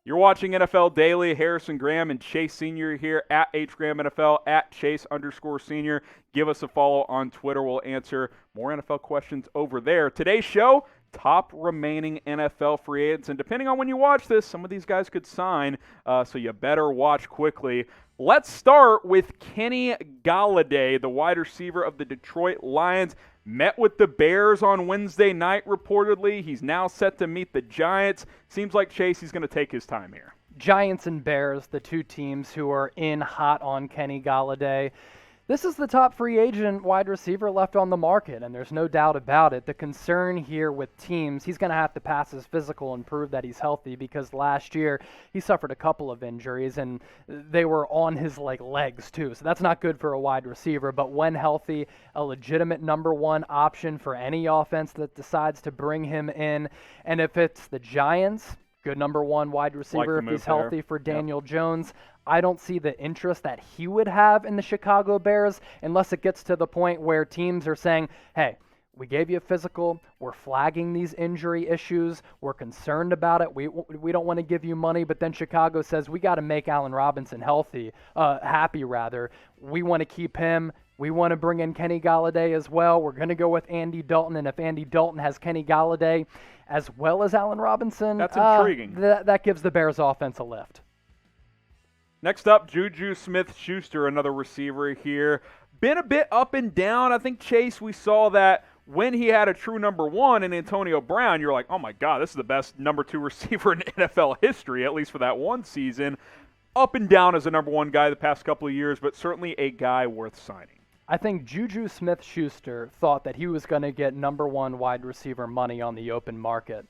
You're watching NFL Daily. Harrison Graham and Chase Senior here at HGrahamNFL, at Chase_Senior. Give us a follow on Twitter. We'll answer more NFL questions over there. Today's show, top remaining NFL free agents. And depending on when you watch this, some of these guys could sign, so you better watch quickly. Let's start with Kenny Golladay, the wide receiver of the Detroit Lions. Met with the Bears on Wednesday night, reportedly. He's now set to meet the Giants. Seems like Chase, he's going to take his time here. Giants and Bears, the two teams who are in hot on Kenny Golladay. This is the top free agent wide receiver left on the market, and there's no doubt about it. The concern here with teams, he's going to have to pass his physical and prove that he's healthy, because last year he suffered a couple of injuries, and they were on his legs too. So that's not good for a wide receiver. But when healthy, a legitimate number one option for any offense that decides to bring him in. And if it's the Giants, good number one wide receiver if he's healthy for Daniel Jones. I don't see the interest that he would have in the Chicago Bears unless it gets to the point where teams are saying, hey, we gave you a physical, we're flagging these injury issues, we're concerned about it, we don't want to give you money, but then Chicago says we got to make Allen Robinson happy rather. We want to keep him. We want to bring in Kenny Golladay as well. We're going to go with Andy Dalton, and if Andy Dalton has Kenny Golladay as well as Allen Robinson, that's intriguing. That gives the Bears offense a lift. Next up, Juju Smith-Schuster, another receiver here. Been a bit up and down. I think, Chase, we saw that when he had a true number one in Antonio Brown, you're like, oh my God, this is the best number two receiver in NFL history, at least for that one season. Up and down as a number one guy the past couple of years, but certainly a guy worth signing. I think Juju Smith-Schuster thought that he was going to get number one wide receiver money on the open market,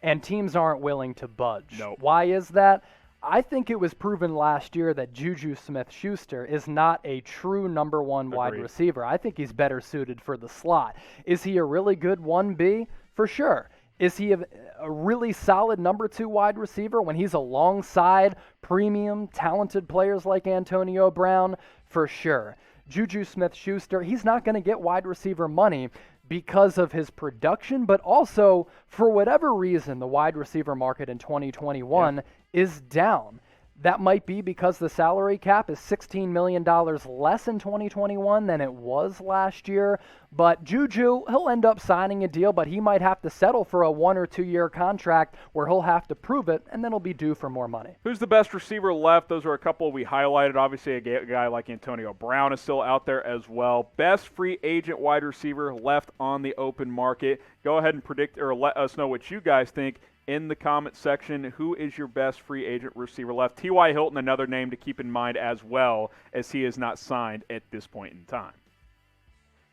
and teams aren't willing to budge. Nope. Why is that? I think it was proven last year that Juju Smith-Schuster is not a true number one wide receiver. I think he's better suited for the slot. Is he a really good 1B? For sure. Is he a really solid number two wide receiver when he's alongside premium, talented players like Antonio Brown? For sure. Juju Smith-Schuster, he's not going to get wide receiver money because of his production, but also for whatever reason, the wide receiver market in 2021 is down. That might be because the salary cap is $16 million less in 2021 than it was last year. But Juju, he'll end up signing a deal, but he might have to settle for a 1 or 2 year contract where he'll have to prove it, and then he'll be due for more money. Who's the best receiver left? Those are a couple we highlighted. Obviously, a guy like Antonio Brown is still out there as well. Best free agent wide receiver left on the open market. Go ahead and predict or let us know what you guys think in the comment section. Who is your best free agent receiver left? T.Y. Hilton, another name to keep in mind as well, as he is not signed at this point in time.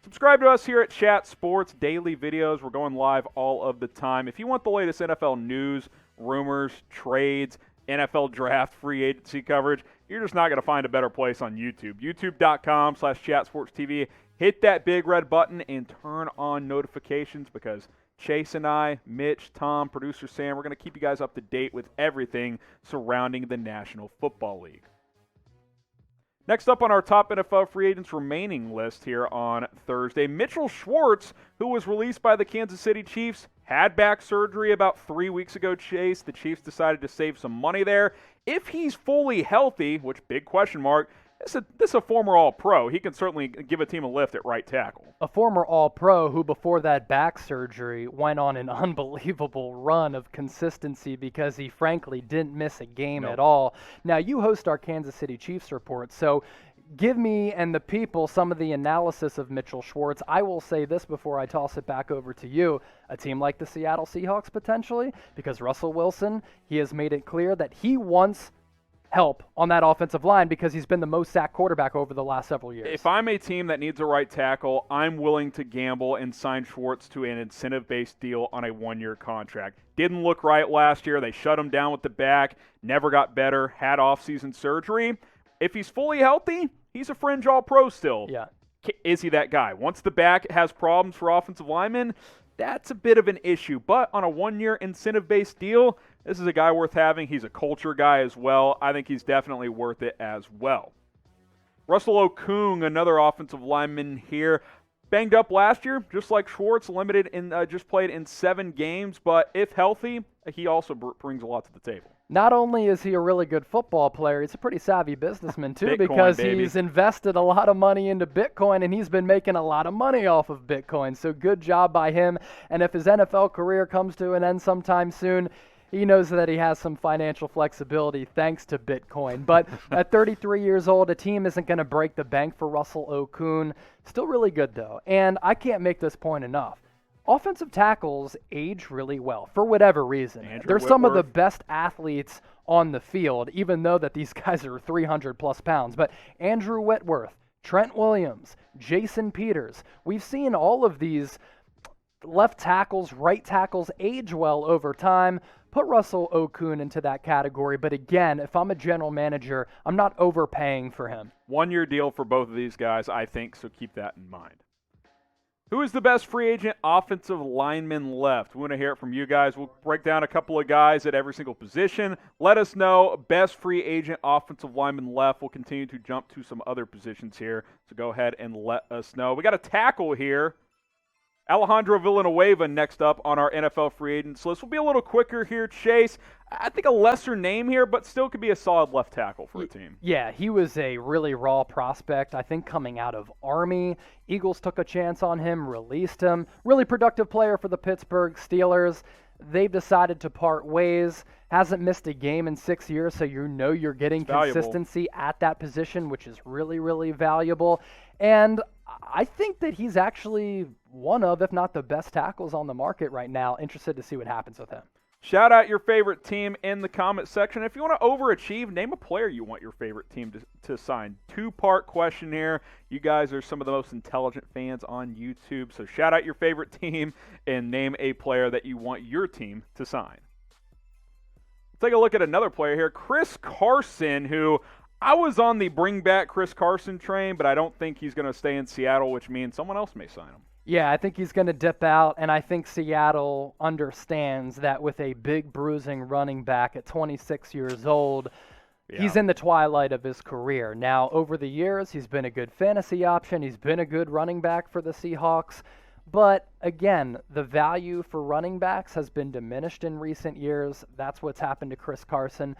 Subscribe to us here at Chat Sports Daily Videos. We're going live all of the time. If you want the latest NFL news, rumors, trades, NFL draft, free agency coverage, you're just not going to find a better place on YouTube. YouTube.com/ChatSportsTV. Hit that big red button and turn on notifications, because Chase and I, Mitch, Tom, producer Sam, we're going to keep you guys up to date with everything surrounding the National Football League. Next up on our top NFL free agents remaining list here on Thursday, Mitchell Schwartz, who was released by the Kansas City Chiefs, had back surgery about 3 weeks ago, Chase. The Chiefs decided to save some money there. If he's fully healthy, which big question mark, this is a former All-Pro. He can certainly give a team a lift at right tackle. A former All-Pro who, before that back surgery, went on an unbelievable run of consistency because he frankly didn't miss a game at all. Now, you host our Kansas City Chiefs report, so give me and the people some of the analysis of Mitchell Schwartz. I will say this before I toss it back over to you. A team like the Seattle Seahawks, potentially, because Russell Wilson, he has made it clear that he wants help on that offensive line because he's been the most sacked quarterback over the last several years. If I'm a team that needs a right tackle, I'm willing to gamble and sign Schwartz to an incentive-based deal on a 1-year contract. Didn't look right last year. They shut him down with the back, never got better, had off-season surgery. If he's fully healthy, he's a fringe All-Pro still. Yeah. Is he that guy? Once the back has problems for offensive linemen, that's a bit of an issue. But on a 1-year incentive-based deal, this is a guy worth having. He's a culture guy as well. I think he's definitely worth it as well. Russell Okung, another offensive lineman here. Banged up last year, just like Schwartz, limited in just played in 7 games. But if healthy, he also brings a lot to the table. Not only is he a really good football player, he's a pretty savvy businessman too, Bitcoin, because baby. he's invested a lot of money into Bitcoin and he's been making a lot of money off of Bitcoin. So good job by him. And if his NFL career comes to an end sometime soon, he knows that he has some financial flexibility thanks to Bitcoin. But at 33 years old, a team isn't going to break the bank for Russell Okung. Still really good though. And I can't make this point enough. Offensive tackles age really well for whatever reason. They're some of the best athletes on the field, even though that these guys are 300 plus pounds. But Andrew Whitworth, Trent Williams, Jason Peters, we've seen all of these left tackles, right tackles age well over time. Put Russell Okung into that category. But again, if I'm a general manager, I'm not overpaying for him. 1-year deal for both of these guys, I think, so keep that in mind. Who is the best free agent offensive lineman left? We want to hear it from you guys. We'll break down a couple of guys at every single position. Let us know. Best free agent offensive lineman left. We'll continue to jump to some other positions here, so go ahead and let us know. We got a tackle here. Alejandro Villanueva next up on our NFL free agents list. We'll be a little quicker here, Chase. I think a lesser name here, but still could be a solid left tackle for a team. Yeah, he was a really raw prospect, I think, coming out of Army. Eagles took a chance on him, released him. Really productive player for the Pittsburgh Steelers. They've decided to part ways. Hasn't missed a game in 6 years, so you know you're getting consistency at that position, which is really, really valuable. And I think that he's actually one of, if not the best tackles on the market right now. Interested to see what happens with him. Shout out your favorite team in the comment section. If you want to overachieve, name a player you want your favorite team to sign. 2-part question here. You guys are some of the most intelligent fans on YouTube, so shout out your favorite team and name a player that you want your team to sign. Take a look at another player here, Chris Carson, who I was on the bring back Chris Carson train, but I don't think he's going to stay in Seattle, which means someone else may sign him. Yeah, I think he's going to dip out, and I think Seattle understands that with a big bruising running back at 26 years old, he's in the twilight of his career. Now, over the years, he's been a good fantasy option. He's been a good running back for the Seahawks. But, again, the value for running backs has been diminished in recent years. That's what's happened to Chris Carson.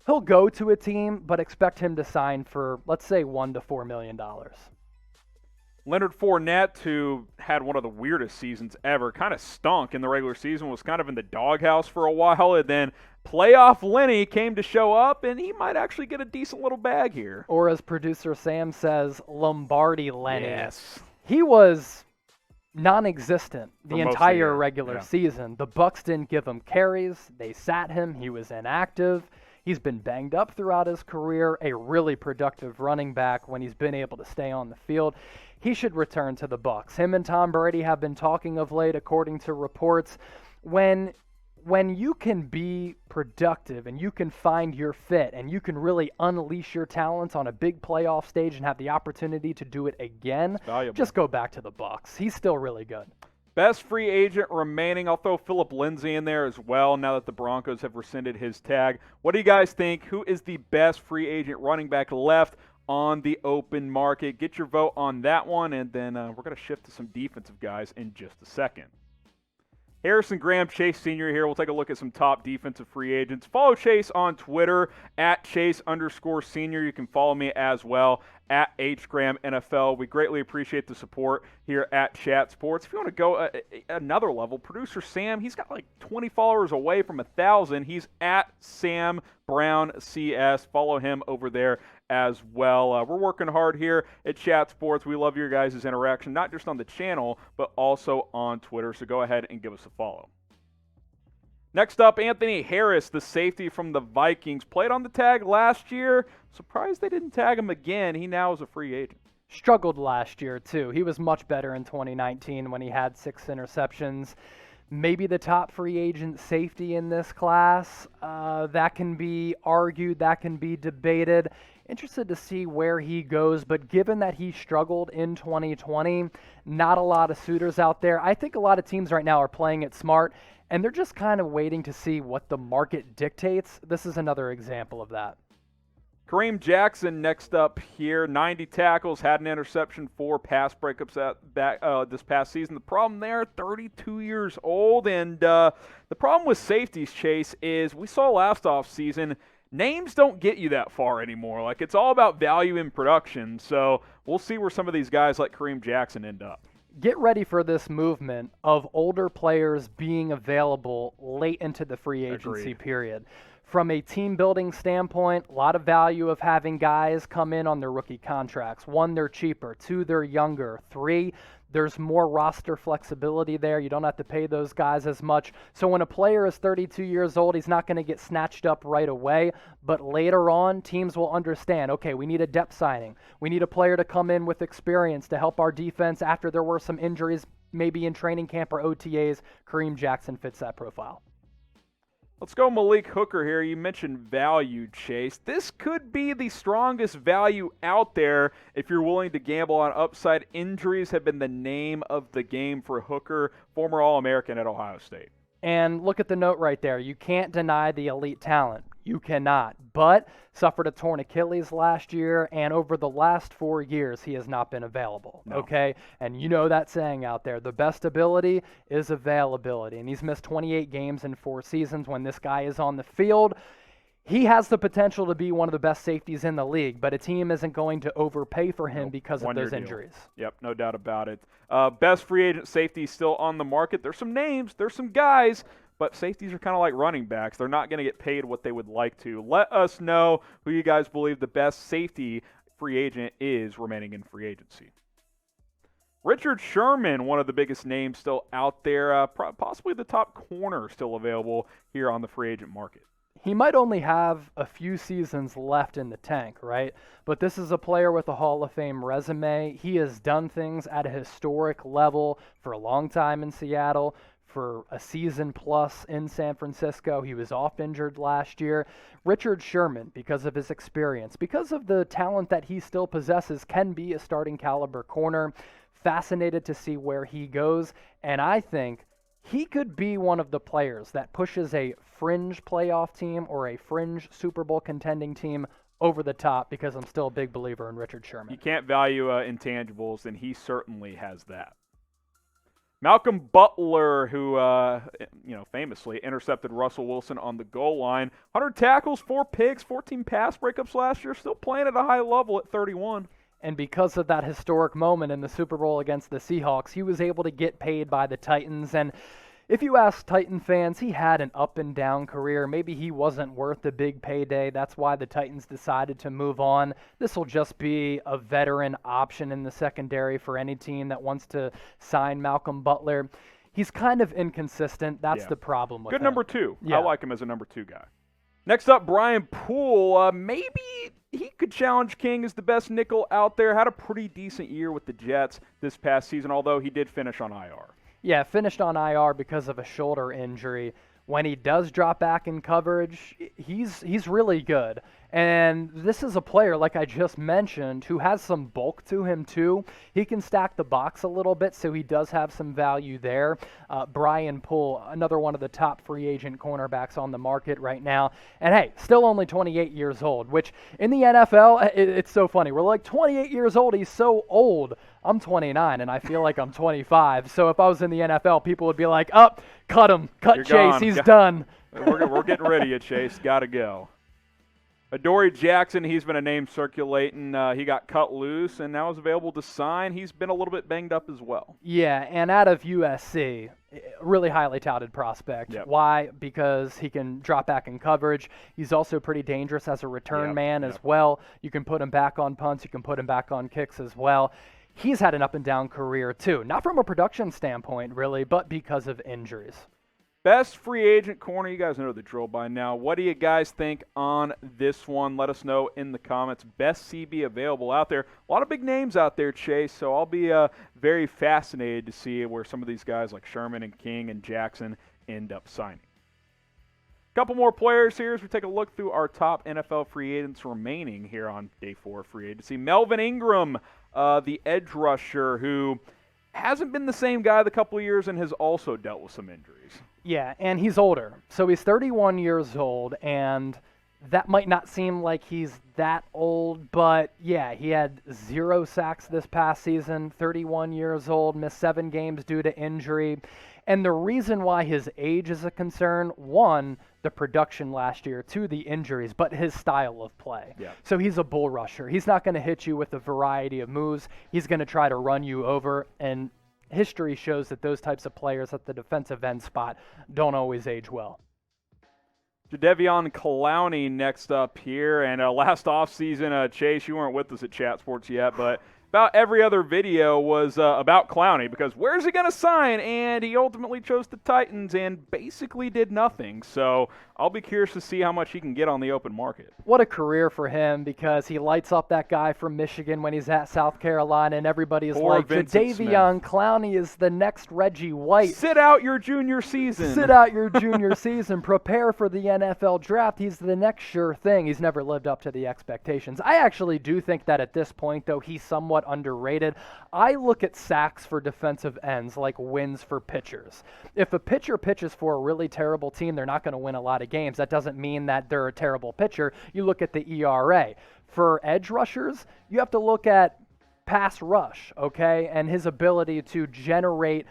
He'll go to a team, but expect him to sign for, let's say, $1 to $4 million. Leonard Fournette, who had one of the weirdest seasons ever, kind of stunk in the regular season, was kind of in the doghouse for a while, and then playoff Lenny came to show up, and he might actually get a decent little bag here. Or as producer Sam says, Lombardi Lenny. Yes. He was non-existent the entire regular season. The Bucs didn't give him carries. They sat him. He was inactive. He's been banged up throughout his career, a really productive running back when he's been able to stay on the field. He should return to the Bucs. Him and Tom Brady have been talking of late, according to reports. When you can be productive and you can find your fit and you can really unleash your talents on a big playoff stage and have the opportunity to do it again, just go back to the Bucs. He's still really good. Best free agent remaining. I'll throw Phillip Lindsay in there as well now that the Broncos have rescinded his tag. What do you guys think? Who is the best free agent running back left on the open market? Get your vote on that one, and then we're going to shift to some defensive guys in just a second. Harrison Graham, Chase Sr. here. We'll take a look at some top defensive free agents. Follow Chase on Twitter at Chase_Sr. You can follow me as well at HGrahamNFL. We greatly appreciate the support here at Chat Sports. If you want to go another level, producer Sam, he's got like 20 followers away from 1,000. He's at Sam Brown CS. Follow him over there as well. We're working hard here at Chat Sports. We love your guys' interaction, not just on the channel, but also on Twitter. So go ahead and give us a follow. Next up, Anthony Harris, the safety from the Vikings. Played on the tag last year. Surprised they didn't tag him again. He now is a free agent. Struggled last year, too. He was much better in 2019 when he had 6 interceptions. Maybe the top free agent safety in this class. That can be argued. That can be debated. Interested to see where he goes, but given that he struggled in 2020, not a lot of suitors out there. I think a lot of teams right now are playing it smart, and they're just kind of waiting to see what the market dictates. This is another example of that. Kareem Jackson next up here, 90 tackles, had an interception, 4 pass breakups this past season. The problem there, 32 years old, and the problem with safeties, Chase, is we saw last offseason, names don't get you that far anymore. Like, it's all about value in production, so we'll see where some of these guys like Kareem Jackson end up. Get ready for this movement of older players being available late into the free agency period. From a team-building standpoint, a lot of value of having guys come in on their rookie contracts. 1, they're cheaper. 2, they're younger. 3, there's more roster flexibility there. You don't have to pay those guys as much. So when a player is 32 years old, he's not going to get snatched up right away. But later on, teams will understand, okay, we need a depth signing. We need a player to come in with experience to help our defense after there were some injuries, maybe in training camp or OTAs. Kareem Jackson fits that profile. Let's go Malik Hooker here. You mentioned value, Chase. This could be the strongest value out there if you're willing to gamble on upside. Injuries have been the name of the game for Hooker, former All-American at Ohio State. And look at the note right there. You can't deny the elite talent. You cannot. But suffered a torn Achilles last year, and over the last 4 years, he has not been available. No. Okay? And you know that saying out there. The best ability is availability. And he's missed 28 games in 4 seasons. When this guy is on the field, he has the potential to be one of the best safeties in the league, but a team isn't going to overpay for him because of those injuries. Yep, no doubt about it. Best free agent safety still on the market. There's some names, there's some guys, but safeties are kind of like running backs. They're not going to get paid what they would like to. Let us know who you guys believe the best safety free agent is remaining in free agency. Richard Sherman, one of the biggest names still out there, possibly the top corner still available here on the free agent market. He might only have a few seasons left in the tank, right? But this is a player with a Hall of Fame resume. He has done things at a historic level for a long time in Seattle, for a season plus in San Francisco. He was oft injured last year. Richard Sherman, because of his experience, because of the talent that he still possesses, can be a starting caliber corner. Fascinated to see where he goes, and I think he could be one of the players that pushes a fringe playoff team or a fringe Super Bowl contending team over the top, because I'm still a big believer in Richard Sherman. You can't value intangibles, and he certainly has that. Malcolm Butler, who famously intercepted Russell Wilson on the goal line. 100 tackles, 4 picks, 14 pass breakups last year, still playing at a high level at 31. And because of that historic moment in the Super Bowl against the Seahawks, he was able to get paid by the Titans. And if you ask Titan fans, he had an up-and-down career. Maybe he wasn't worth the big payday. That's why the Titans decided to move on. This will just be a veteran option in the secondary for any team that wants to sign Malcolm Butler. He's kind of inconsistent. That's the problem with him. Good number 2. Yeah. I like him as a number 2 guy. Next up, Brian Poole. Maybe he could challenge King as the best nickel out there. Had a pretty decent year with the Jets this past season, although he did finish on IR. Yeah, finished on IR because of a shoulder injury. When he does drop back in coverage, he's really good. And this is a player, like I just mentioned, who has some bulk to him too. He can stack the box a little bit, so he does have some value there. Brian Poole, another one of the top free agent cornerbacks on the market right now. And hey, still only 28 years old, which in the NFL, it's so funny. We're like, 28 years old, he's so old. I'm 29, and I feel like I'm 25. So if I was in the NFL, people would be like, cut him. Cut Chase. Gone. He's done. We're getting rid of you, Chase. Got to go. Adoree Jackson, he's been a name circulating. He got cut loose and now is available to sign. He's been a little bit banged up as well. Yeah, and out of USC, really highly touted prospect. Yep. Why? Because he can drop back in coverage. He's also pretty dangerous as a return man as well. You can put him back on punts. You can put him back on kicks as well. He's had an up-and-down career too. Not from a production standpoint, really, but because of injuries. Best free agent corner, you guys know the drill by now. What do you guys think on this one? Let us know in the comments. Best CB available out there. A lot of big names out there, Chase, so I'll be very fascinated to see where some of these guys like Sherman and King and Jackson end up signing. A couple more players here as we take a look through our top NFL free agents remaining here on Day 4 of free agency. Melvin Ingram, the edge rusher who hasn't been the same guy the couple of years and has also dealt with some injuries. Yeah, and he's older. So he's 31 years old, and that might not seem like he's that old, but yeah, he had 0 sacks this past season, 31 years old, missed 7 games due to injury. And the reason why his age is a concern, 1, the production last year, 2, the injuries, but his style of play. Yeah. So he's a bull rusher. He's not going to hit you with a variety of moves. He's going to try to run you over, and history shows that those types of players at the defensive end spot don't always age well. Jadeveon Clowney next up here, and last offseason, Chase, you weren't with us at Chat Sports yet, but about every other video was about Clowney, because where's he going to sign? And he ultimately chose the Titans and basically did nothing. So I'll be curious to see how much he can get on the open market. What a career for him, because he lights up that guy from Michigan when he's at South Carolina, and everybody is like, Jadeveon Clowney is the next Reggie White. Sit out your junior season. Sit out your junior season. Prepare for the NFL draft. He's the next sure thing. He's never lived up to the expectations. I actually do think that at this point, though, he's somewhat underrated. I look at sacks for defensive ends like wins for pitchers. If a pitcher pitches for a really terrible team, they're not going to win a lot of games. That doesn't mean that they're a terrible pitcher. You look at the ERA. For edge rushers, you have to look at pass rush, okay, and his ability to generate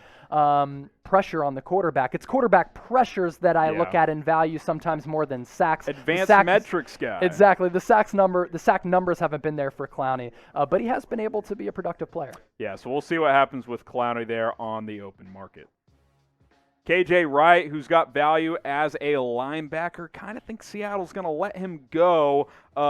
pressure on the quarterback. It's quarterback pressures that I look at and value sometimes more than sacks. Advanced metrics guy. Exactly. The sack numbers haven't been there for Clowney, but he has been able to be a productive player. Yeah, so we'll see what happens with Clowney there on the open market. KJ Wright, who's got value as a linebacker, kind of thinks Seattle's going to let him go.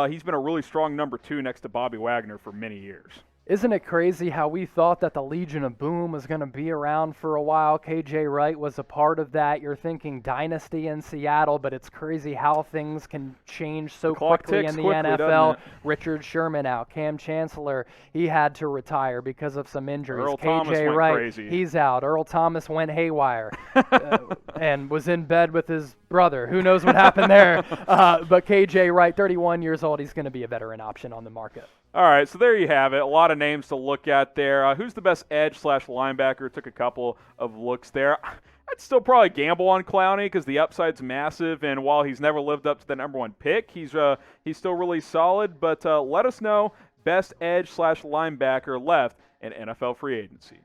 He's been a really strong number 2 next to Bobby Wagner for many years. Isn't it crazy how we thought that the Legion of Boom was going to be around for a while? KJ Wright was a part of that. You're thinking dynasty in Seattle, but it's crazy how things can change so quickly in the NFL. Richard Sherman out. Cam Chancellor, he had to retire because of some injuries. Earl KJ Thomas went Wright, crazy. He's out. Earl Thomas went haywire and was in bed with his brother. Who knows what happened there? But KJ Wright, 31 years old, he's going to be a veteran option on the market. All right, so there you have it. A lot of names to look at there. Who's the best edge/linebacker? Took a couple of looks there. I'd still probably gamble on Clowney because the upside's massive, and while he's never lived up to the number 1 pick, he's still really solid. But let us know best edge/linebacker left in NFL free agency.